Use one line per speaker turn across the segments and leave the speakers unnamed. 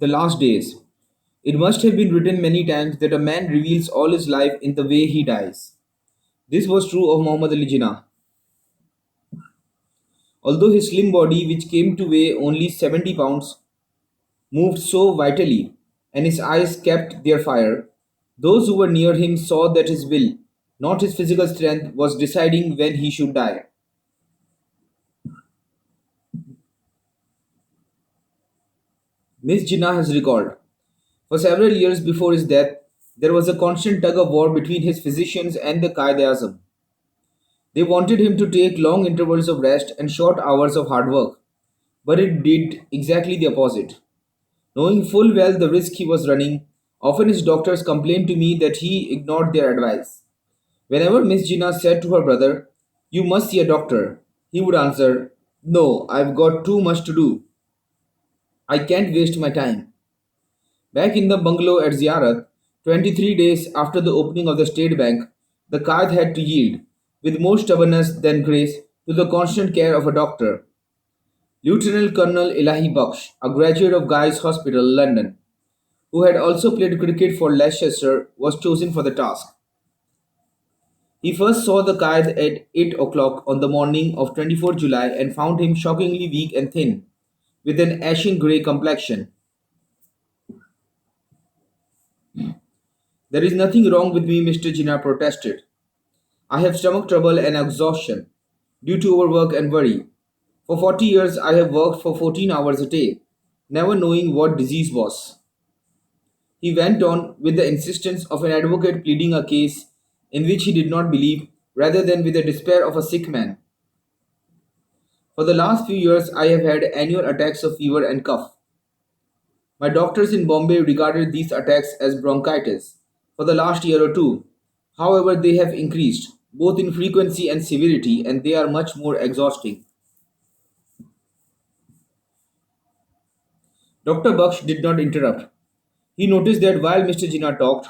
The last days. It must have been written many times that a man reveals all his life in the way he dies. This was true of Muhammad Ali Jinnah. Although his slim body, which came to weigh only 70 pounds, moved so vitally, and his eyes kept their fire, those who were near him saw that his will, not his physical strength, was deciding when he should die. Miss Jinnah has recalled. For several years before his death, there was a constant tug of war between his physicians and the Qaid-e-Azam. They wanted him to take long intervals of rest and short hours of hard work, but it did exactly the opposite. Knowing full well the risk he was running, often his doctors complained to me that he ignored their advice. Whenever Miss Jinnah said to her brother, "You must see a doctor," he would answer, "No, I've got too much to do. I can't waste my time." Back in the bungalow at Ziyarat, 23 days after the opening of the State Bank, the Qaid had to yield, with more stubbornness than grace, to the constant care of a doctor. Lieutenant Colonel Elahi Baksh, a graduate of Guy's Hospital, London, who had also played cricket for Leicester, was chosen for the task. He first saw the Qaid at 8 o'clock on the morning of 24 July and found him shockingly weak and thin, with an ashen grey complexion. "There is nothing wrong with me," Mr. Jinnah protested. "I have stomach trouble and exhaustion, due to overwork and worry. For 40 years I have worked for 14 hours a day, never knowing what disease was." He went on with the insistence of an advocate pleading a case in which he did not believe, rather than with the despair of a sick man. "For the last few years I have had annual attacks of fever and cough. My doctors in Bombay regarded these attacks as bronchitis for the last year or two. However, they have increased, both in frequency and severity, and they are much more exhausting." Dr. Baksh did not interrupt. He noticed that while Mr. Jinnah talked,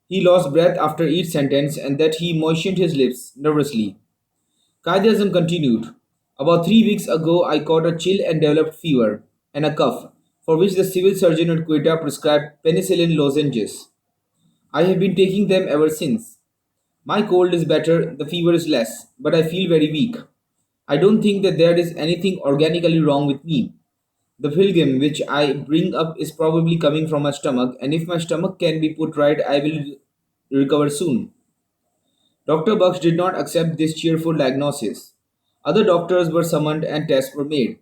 he lost breath after each sentence and that he moistened his lips nervously. Qaid-e-Azam continued, "About 3 weeks ago, I caught a chill and developed fever and a cough, for which the civil surgeon at Quetta prescribed penicillin lozenges. I have been taking them ever since. My cold is better, the fever is less, but I feel very weak. I don't think that there is anything organically wrong with me. The pilgrim which I bring up is probably coming from my stomach, and if my stomach can be put right, I will recover soon." Dr. Bucks did not accept this cheerful diagnosis. Other doctors were summoned and tests were made.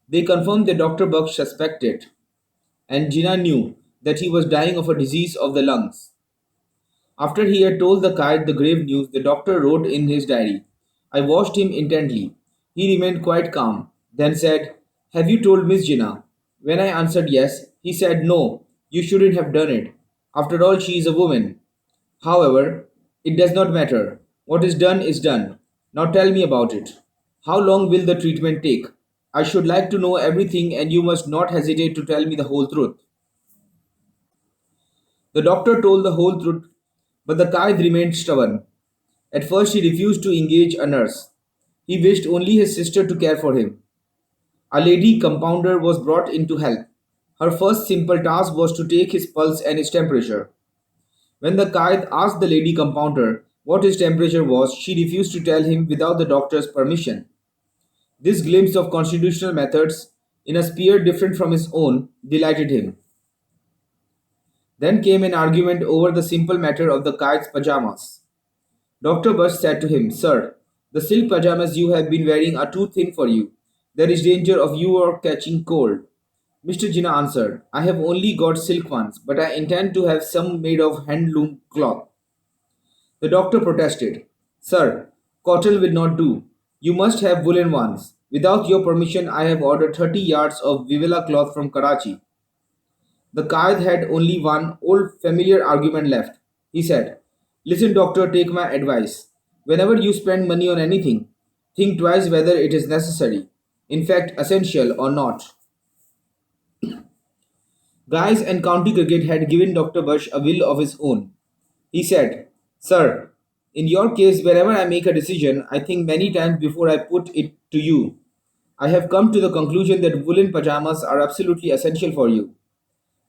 They confirmed that Dr. Bucks suspected, and Jinnah knew that he was dying of a disease of the lungs. After he had told the Qaid the grave news, the doctor wrote in his diary, "I watched him intently. He remained quite calm, then said, 'Have you told Miss Jinnah?' When I answered yes, he said, 'No, you shouldn't have done it. After all, she is a woman. However, it does not matter. What is done is done. Now tell me about it. How long will the treatment take? I should like to know everything, and you must not hesitate to tell me the whole truth." The doctor told the whole truth, but the Qaid remained stubborn. At first, he refused to engage a nurse. He wished only his sister to care for him. A lady compounder was brought in to help. Her first simple task was to take his pulse and his temperature. When the Qaid asked the lady compounder what his temperature was, she refused to tell him without the doctor's permission. This glimpse of constitutional methods in a sphere different from his own delighted him. Then came an argument over the simple matter of the Qaid's pajamas. Dr. Bush said to him, "Sir, the silk pajamas you have been wearing are too thin for you. There is danger of your catching cold." Mr. Jinnah answered, "I have only got silk ones, but I intend to have some made of handloom cloth." The doctor protested, "Sir, cotton will not do. You must have woolen ones. Without your permission, I have ordered 30 yards of Vivela cloth from Karachi." The Qaid had only one old familiar argument left. He said, "Listen, doctor, take my advice. Whenever you spend money on anything, think twice whether it is necessary, in fact, essential or not." Guys and County Cricket had given Dr. Bush a will of his own. He said, "Sir, in your case, whenever I make a decision, I think many times before I put it to you. I have come to the conclusion that woolen pajamas are absolutely essential for you.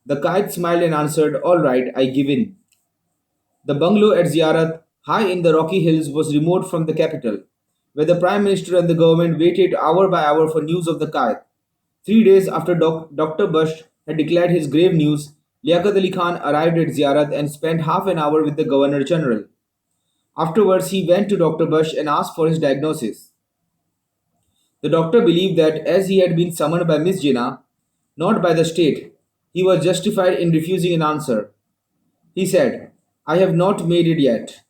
The Qaid smiled and answered, All right, I give in. The bungalow at Ziyarat, high in the Rocky Hills, was remote from the capital, where the Prime Minister and the government waited hour by hour for news of the Qaid. 3 days after Dr. Bush had declared his grave news, Liaquat Ali Khan arrived at Ziyarat and spent half an hour with the Governor General. Afterwards, he went to Dr. Bush and asked for his diagnosis. The doctor believed that as he had been summoned by Miss Jinnah, not by the state, he was justified in refusing an answer. He said, I have not made it yet.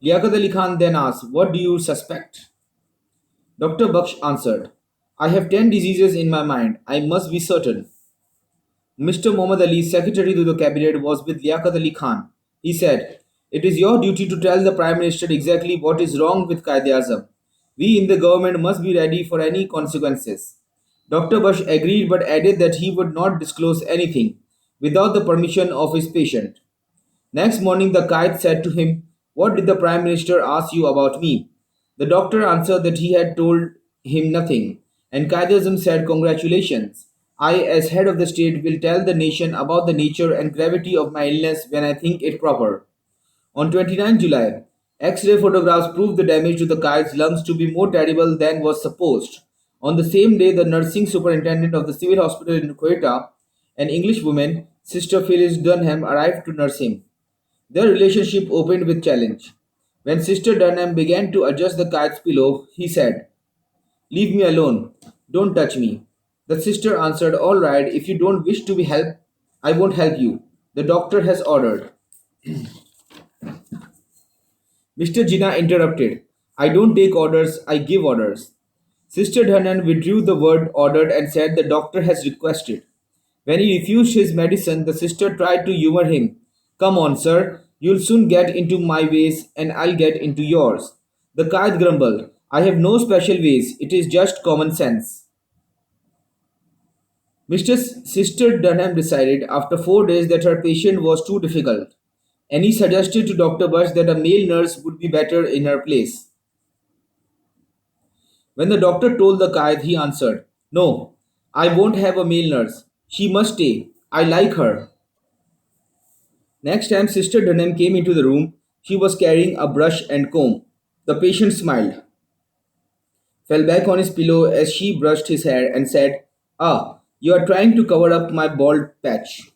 Liaquat Ali Khan then asked, What do you suspect? Dr. Baksh answered, I have 10 diseases in my mind. I must be certain. Mr. Muhammad Ali, secretary to the cabinet, was with Liaquat Ali Khan. He said, It is your duty to tell the Prime Minister exactly what is wrong with Qaid-e-Azam. We in the government must be ready for any consequences. Dr. Bush agreed but added that he would not disclose anything without the permission of his patient. Next morning, the Qaid said to him, What did the Prime Minister ask you about me? The doctor answered that he had told him nothing, and Qaid-e-Azam said, Congratulations. I, as head of the state, will tell the nation about the nature and gravity of my illness when I think it proper. On 29 July, X-ray photographs proved the damage to the Qaid's lungs to be more terrible than was supposed. On the same day, the nursing superintendent of the civil hospital in Quetta, an English woman, Sister Phyllis Dunham, arrived to nurse him. Their relationship opened with challenge. When Sister Dunham began to adjust the Qaid's pillow, he said, Leave me alone. Don't touch me. The sister answered, All right, if you don't wish to be helped, I won't help you. The doctor has ordered. Mr. Jinnah interrupted. I don't take orders, I give orders. Sister Dhanan withdrew the word ordered and said the doctor has requested. When he refused his medicine, the sister tried to humor him. Come on, sir, you'll soon get into my ways and I'll get into yours. The Qaid grumbled. I have no special ways, it is just common sense. Sister Dunham decided after 4 days that her patient was too difficult, and he suggested to Dr. Bush that a male nurse would be better in her place. When the doctor told the Qaid, he answered, No, I won't have a male nurse. She must stay. I like her. Next time Sister Dunham came into the room, she was carrying a brush and comb. The patient smiled, fell back on his pillow as she brushed his hair, and said, Ah, you are trying to cover up my bald patch.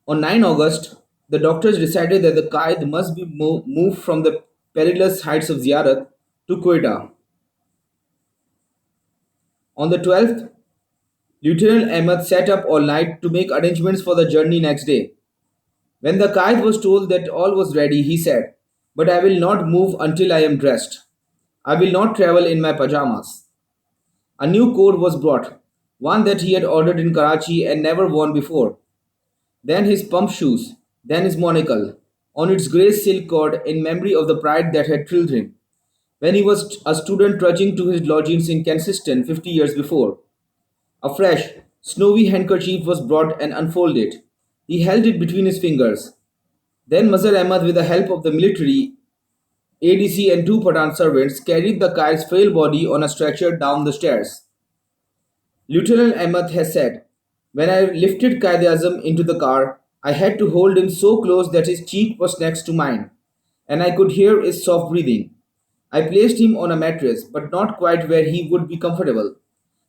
On 9 August, the doctors decided that the Qaid must be moved from the perilous heights of Ziyarat to Quetta. On the 12th, Lieutenant Ahmed sat up all night to make arrangements for the journey next day. When the Qaid was told that all was ready, he said, But I will not move until I am dressed. I will not travel in my pajamas. A new coat was brought, one that he had ordered in Karachi and never worn before. Then his pump shoes, then his monocle, on its grey silk cord in memory of the pride that had thrilled him when he was a student trudging to his lodgings in Kensington 50 years before. A fresh, snowy handkerchief was brought and unfolded. He held it between his fingers. Then Mazhar Ahmad, with the help of the military, ADC and two Pathan servants, carried the Qaid's frail body on a stretcher down the stairs. Lieutenant Ahmad has said, When I lifted Qaid-e-Azam into the car, I had to hold him so close that his cheek was next to mine, and I could hear his soft breathing. I placed him on a mattress, but not quite where he would be comfortable.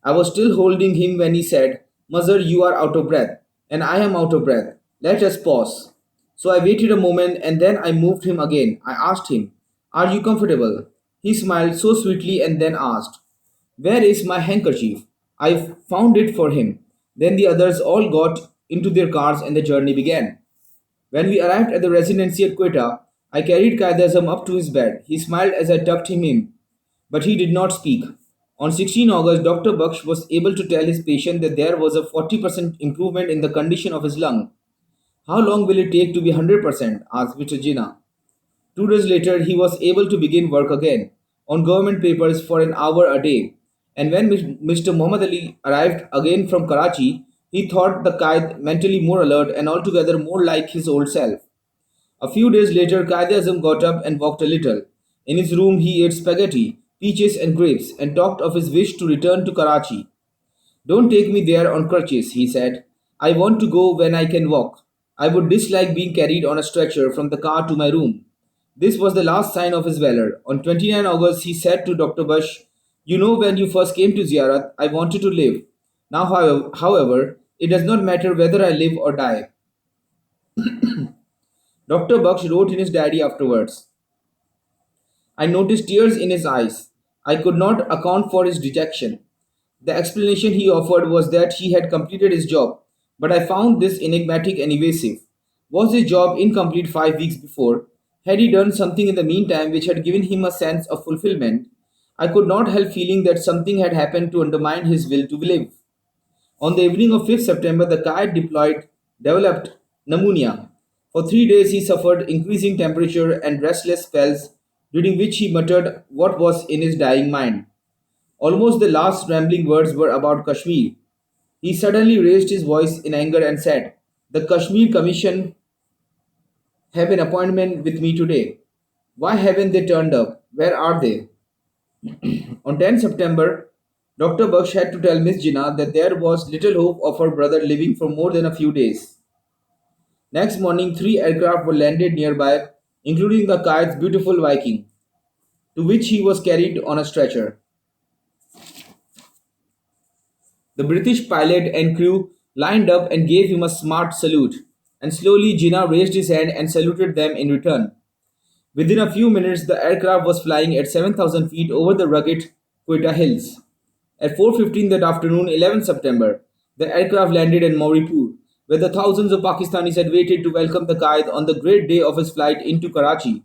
I was still holding him when he said, Mazhar, you are out of breath, and I am out of breath. Let us pause. So I waited a moment and then I moved him again. I asked him, Are you comfortable? He smiled so sweetly and then asked, Where is my handkerchief? I found it for him. Then the others all got into their cars and the journey began. When we arrived at the residency at Quetta, I carried Qaid-e-Azam up to his bed. He smiled as I tucked him in, but he did not speak. On 16 August, Dr. Baksh was able to tell his patient that there was a 40% improvement in the condition of his lung. How long will it take to be 100%? Asked Mr. Jinnah. 2 days later, he was able to begin work again on government papers for an hour a day. And when Mr. Muhammad Ali arrived again from Karachi, he thought the Qaid mentally more alert and altogether more like his old self. A few days later, Qaid-e-Azam got up and walked a little. In his room, he ate spaghetti, peaches, and grapes, and talked of his wish to return to Karachi. Don't take me there on crutches, he said. I want to go when I can walk. I would dislike being carried on a stretcher from the car to my room. This was the last sign of his valor. On 29 August, he said to Dr. Bush, "You know, when you first came to Ziyarat, I wanted to live. Now, however, it does not matter whether I live or die." Dr. Bush wrote in his diary afterwards, "I noticed tears in his eyes. I could not account for his dejection. The explanation he offered was that he had completed his job, but I found this enigmatic and evasive. Was his job incomplete 5 weeks before? Had he done something in the meantime which had given him a sense of fulfillment? I could not help feeling that something had happened to undermine his will to live. On the evening of 5th September, the kite developed pneumonia. For 3 days, he suffered increasing temperature and restless spells, during which he muttered what was in his dying mind. Almost the last rambling words were about Kashmir. He suddenly raised his voice in anger and said, "The Kashmir Commission have an appointment with me today. Why haven't they turned up? Where are they?" On 10 September, Dr. Bush had to tell Miss Jinnah that there was little hope of her brother living for more than a few days. Next morning, 3 aircraft were landed nearby, including the kite's beautiful Viking, to which he was carried on a stretcher. The British pilot and crew lined up and gave him a smart salute, and slowly Jinnah raised his hand and saluted them in return. Within a few minutes, the aircraft was flying at 7,000 feet over the rugged Quetta Hills. At 4:15 that afternoon, 11 September, the aircraft landed in Mauripur, where the thousands of Pakistanis had waited to welcome the Qaid on the great day of his flight into Karachi.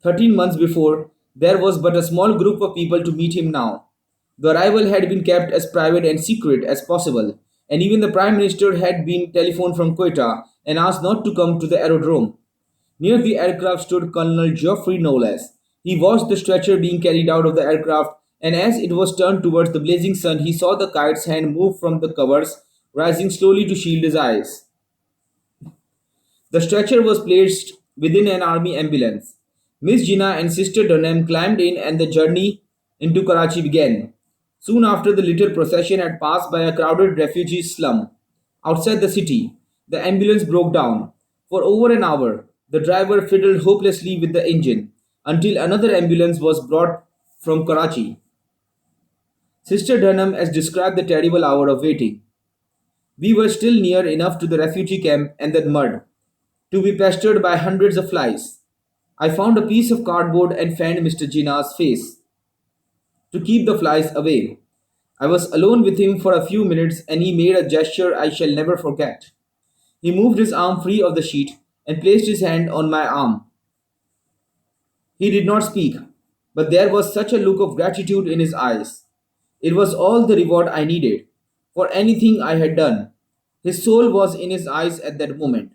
13 months before, there was but a small group of people to meet him now. The arrival had been kept as private and secret as possible, and even the Prime Minister had been telephoned from Quetta and asked not to come to the aerodrome. Near the aircraft stood Colonel Geoffrey Knowles. He watched the stretcher being carried out of the aircraft, and as it was turned towards the blazing sun, he saw the kite's hand move from the covers, rising slowly to shield his eyes. The stretcher was placed within an army ambulance. Miss Jinnah and Sister Dunham climbed in, and the journey into Karachi began. Soon after, the little procession had passed by a crowded refugee slum outside the city. The ambulance broke down. For over an hour, the driver fiddled hopelessly with the engine until another ambulance was brought from Karachi. Sister Dunham has described the terrible hour of waiting. "We were still near enough to the refugee camp and the mud to be pestered by hundreds of flies. I found a piece of cardboard and fanned Mr. Jinnah's face to keep the flies away. I was alone with him for a few minutes, and he made a gesture I shall never forget. He moved his arm free of the sheet and placed his hand on my arm. He did not speak, but there was such a look of gratitude in his eyes. It was all the reward I needed for anything I had done. His soul was in his eyes at that moment."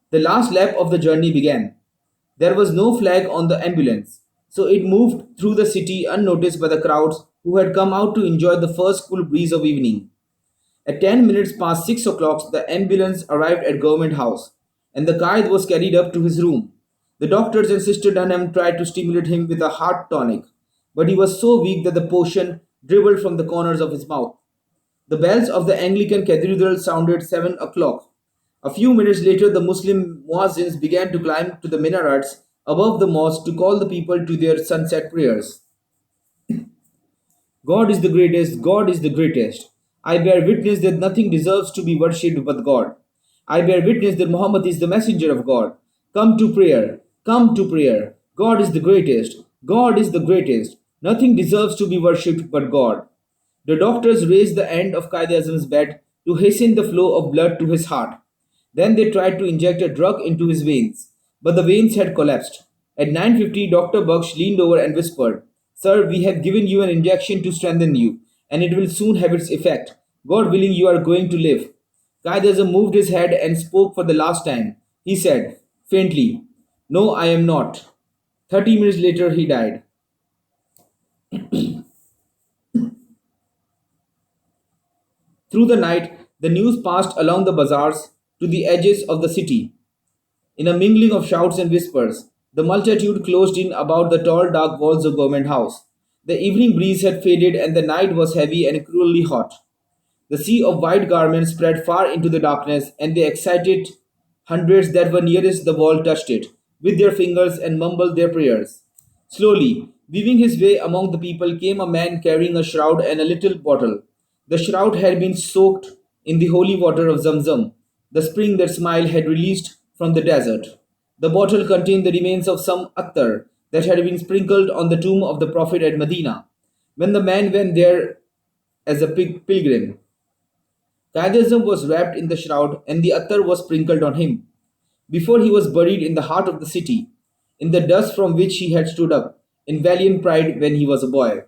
The last lap of the journey began. There was no flag on the ambulance, so it moved through the city unnoticed by the crowds who had come out to enjoy the first cool breeze of evening. At 10 minutes past 6 o'clock, the ambulance arrived at Government House, and the Qaid was carried up to his room. The doctors and Sister Dunham tried to stimulate him with a heart tonic, but he was so weak that the potion dribbled from the corners of his mouth. The bells of the Anglican cathedral sounded 7 o'clock. A few minutes later, the Muslim muezzins began to climb to the minarets above the mosque to call the people to their sunset prayers. "God is the greatest, God is the greatest. I bear witness that nothing deserves to be worshipped but God. I bear witness that Muhammad is the messenger of God. Come to prayer, come to prayer. God is the greatest, God is the greatest. Nothing deserves to be worshipped but God." The doctors raised the end of Qaid-e-Azam's bed to hasten the flow of blood to his heart. Then they tried to inject a drug into his veins, but the veins had collapsed. At 9:50, Dr. Bush leaned over and whispered, "Sir, we have given you an injection to strengthen you, and it will soon have its effect. God willing, you are going to live." Qaid-e-Azam moved his head and spoke for the last time. He said, faintly, "No, I am not." 30 minutes later, he died. Through the night, the news passed along the bazaars to the edges of the city. In a mingling of shouts and whispers, the multitude closed in about the tall dark walls of Government House. The evening breeze had faded and the night was heavy and cruelly hot. The sea of white garments spread far into the darkness, and the excited hundreds that were nearest the wall touched it with their fingers and mumbled their prayers. Slowly, weaving his way among the people, came a man carrying a shroud and a little bottle. The shroud had been soaked in the holy water of Zamzam, the spring that Ismail had released from the desert. The bottle contained the remains of some attar that had been sprinkled on the tomb of the Prophet at Medina. When the man went there as a pilgrim, Qaidism was wrapped in the shroud and the attar was sprinkled on him. Before he was buried in the heart of the city, in the dust from which he had stood up in valiant pride when he was a boy.